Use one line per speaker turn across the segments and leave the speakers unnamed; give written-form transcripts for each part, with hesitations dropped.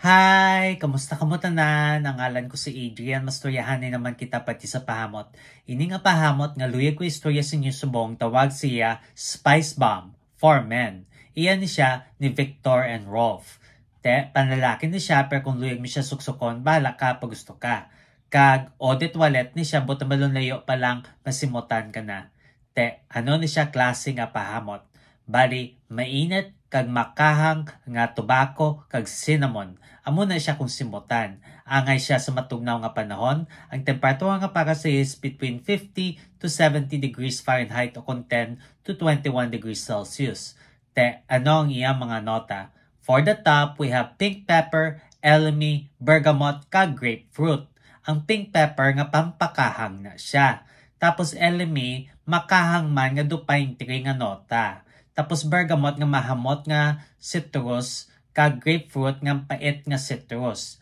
Hi! Kamusta ka mo tanan? Ang ngalan ko si Adrian. Mastoryahanay naman kita pati sa pahamot. Ini nga pahamot nga luyag ko istorya sa inyo subong tawag siya Spice Bomb for Men. Iyan ni siya ni Victor and Rolf. Panlalaki ni siya pero kung luyag mi siya suksukon, bahala ka pag gusto ka. Kag audit wallet ni siya buta malon layo pa lang masimutan ka na. Ano ni siya klase nga pahamot? Bali, mainit kag makahang nga tobacco kag cinnamon. Amo na siya kung simutan. Angay siya sa matugnaw nga panahon. Ang temperatura nga para sa is between 50 to 70 degrees Fahrenheit o kung 10 to 21 degrees Celsius. Ano ang iyang mga nota? For the top, we have pink pepper, elemi, bergamot, kag grapefruit. Ang pink pepper nga pampakahang na siya. Tapos elemi, makahang man nga dupaing 3 nga nota. Tapos bergamot nga mahamot nga citrus, kag grapefruit nga pait nga citrus.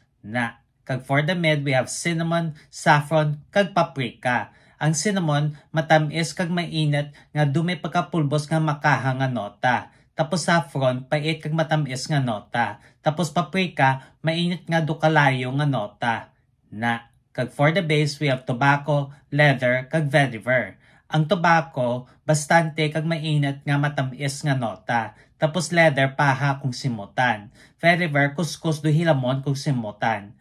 Kag for the mid, we have cinnamon, saffron, kag paprika. Ang cinnamon, matamis kag mainit nga dumi pagkapulbos nga makahang nga nota. Tapos saffron, pait kag matamis nga nota. Tapos paprika, mainit nga dukalayo nga nota. Kag for the base, we have tobacco, leather, kag vetiver. Ang tobacco, bastante kag mainit nga matamis nga nota. Tapos leather, paha kung simutan. Vetiver, kuskus do hilamon kung simutan.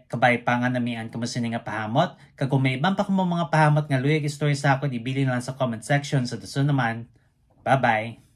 Kabay pa nga namian ka masini nga pahamot. Kag kung may ibang pa mga pahamot nga luyag story sa ako, ibili lang sa comment section. Sa dasun naman, bye-bye!